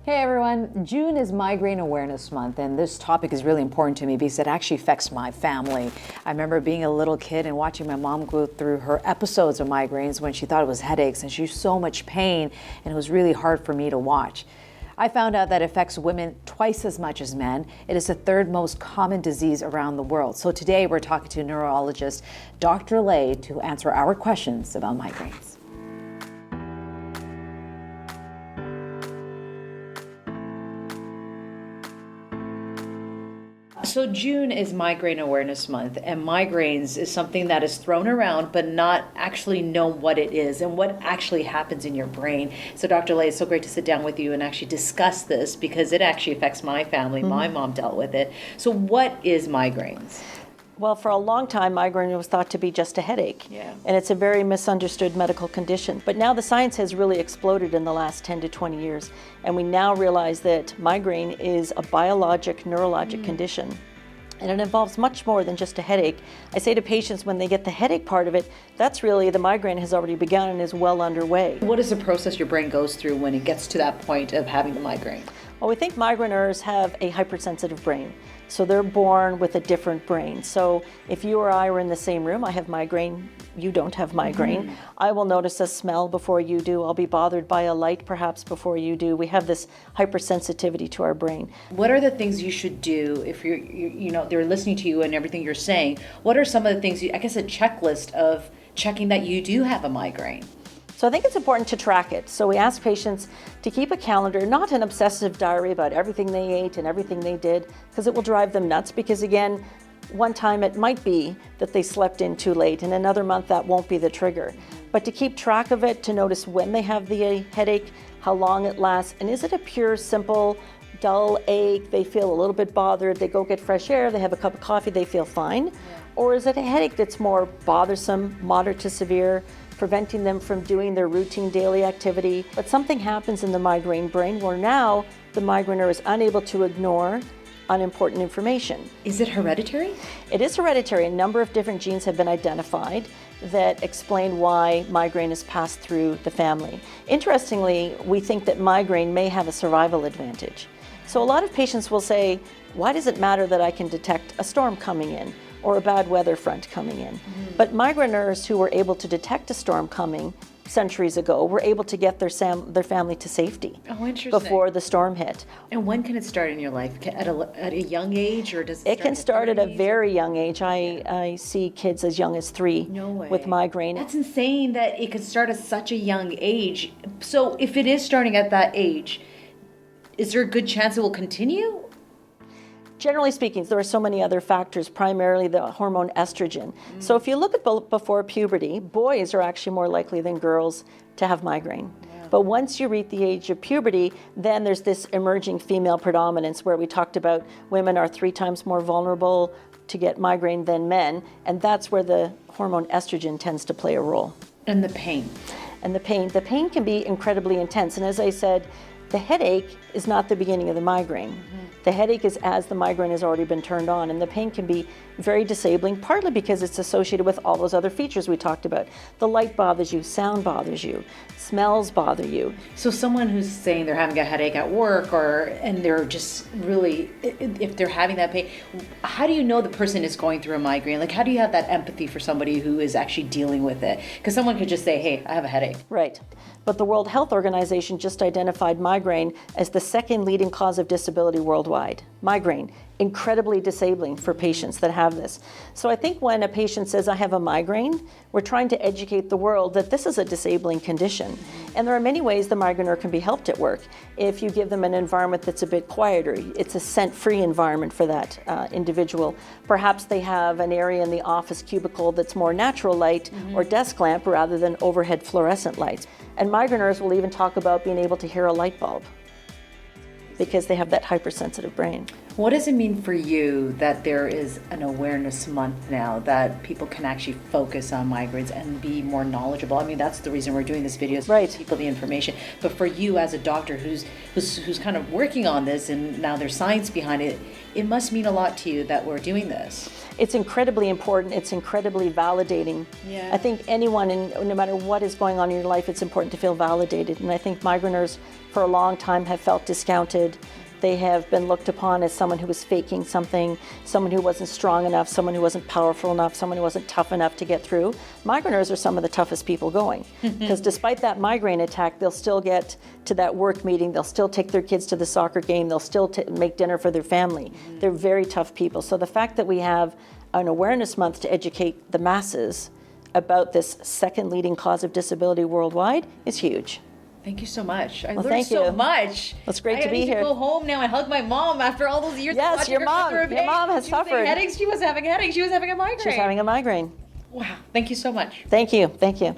Hey everyone, June is Migraine Awareness Month, and this topic is really important to me because it actually affects my family. I remember being a little kid and watching my mom go through her episodes of migraines when she thought it was headaches, and she was so much pain, and it was really hard for me to watch. I found out that it affects women twice as much as men. It is the third most common disease around the world. So today we're talking to neurologist Dr. Lay to answer our questions about migraines. So June is Migraine Awareness Month, and migraines is something that is thrown around but not actually know what it is and what actually happens in your brain. So Dr. Lay, it's so great to sit down with you and actually discuss this because it actually affects my family. My mom dealt with it. So what is migraines? Well, for a long time, migraine was thought to be just a headache. Yeah. And it's a very misunderstood medical condition. But now the science has really exploded in the last 10 to 20 years. And we now realize that migraine is a biologic, neurologic condition. And it involves much more than just a headache. I say to patients when they get the headache part of it, that's really the migraine has already begun and is well underway. What is the process your brain goes through when it gets to that point of having the migraine? Well, we think migraineurs have a hypersensitive brain. So they're born with a different brain. So if you or I were in the same room, I have migraine, you don't have migraine. I will notice a smell before you do. I'll be bothered by a light perhaps before you do. We have this hypersensitivity to our brain. What are the things you should do if they're listening to you and everything you're saying? What are some of the things, a checklist of checking that you do have a migraine? So I think it's important to track it. So we ask patients to keep a calendar, not an obsessive diary about everything they ate and everything they did, because it will drive them nuts. Because again, one time it might be that they slept in too late, and another month that won't be the trigger. But to keep track of it, to notice when they have the headache, how long it lasts, and is it a pure, simple, dull ache, they feel a little bit bothered, they go get fresh air, they have a cup of coffee, they feel fine? Yeah. Or is it a headache that's more bothersome, moderate to severe, preventing them from doing their routine daily activity? But something happens in the migraine brain where now the migraineur is unable to ignore unimportant information. Is it hereditary? It is hereditary. A number of different genes have been identified that explain why migraine is passed through the family. Interestingly, we think that migraine may have a survival advantage. So a lot of patients will say, why does it matter that I can detect a storm coming in or a bad weather front coming in? But migraineurs who were able to detect a storm coming centuries ago were able to get their family to safety before the storm hit. And when can it start in your life? At a young age, or does it can start at a very young age. I see kids as young as 3 with migraine. That's insane that it could start at such a young age. So if it is starting at that age, is there a good chance it will continue? Generally speaking, there are so many other factors, primarily the hormone estrogen. So if you look at before puberty, boys are actually more likely than girls to have migraine. Yeah. But once you reach the age of puberty, then there's this emerging female predominance where we talked about women are 3 times more vulnerable to get migraine than men, and that's where the hormone estrogen tends to play a role. And the pain. And the pain can be incredibly intense. And as I said, the headache is not the beginning of the migraine. The headache is as the migraine has already been turned on, and the pain can be very disabling, partly because it's associated with all those other features we talked about. The light bothers you, sound bothers you, smells bother you. So someone who's saying they're having a headache at work and they're just really, if they're having that pain, how do you know the person is going through a migraine? Like, how do you have that empathy for somebody who is actually dealing with it? Because someone could just say, hey, I have a headache. Right. But the World Health Organization just identified migraine as the second leading cause of disability worldwide. Migraine, incredibly disabling for patients that have this. So I think when a patient says, I have a migraine, we're trying to educate the world that this is a disabling condition. And there are many ways the migraineur can be helped at work. If you give them an environment that's a bit quieter, it's a scent-free environment for that individual. Perhaps they have an area in the office cubicle that's more natural light or desk lamp rather than overhead fluorescent lights. And migraineurs will even talk about being able to hear a light bulb because they have that hypersensitive brain. What does it mean for you that there is an awareness month now, that people can actually focus on migraines and be more knowledgeable? I mean, that's the reason we're doing this video, is to give people the information. But for you as a doctor who's kind of working on this, and now there's science behind it, it must mean a lot to you that we're doing this. It's incredibly important. It's incredibly validating. Yeah. I think anyone, no matter what is going on in your life, it's important to feel validated. And I think migraineurs for a long time have felt discounted. They have been looked upon as someone who was faking something, someone who wasn't strong enough, someone who wasn't powerful enough, someone who wasn't tough enough to get through. Migraineurs are some of the toughest people going, because despite that migraine attack, they'll still get to that work meeting, they'll still take their kids to the soccer game, they'll still make dinner for their family. They're very tough people. So the fact that we have an awareness month to educate the masses about this second leading cause of disability worldwide is huge. Thank you so much. I Well, learned thank so you. much. It's great I to be need here. to go home now and hug my mom after all those years. Yes, of watching your her mom. go through Your pain. mom has She was suffered. having headaches. She was having headaches. She was having a migraine. She's having a migraine. Wow. Thank you so much. Thank you. Thank you.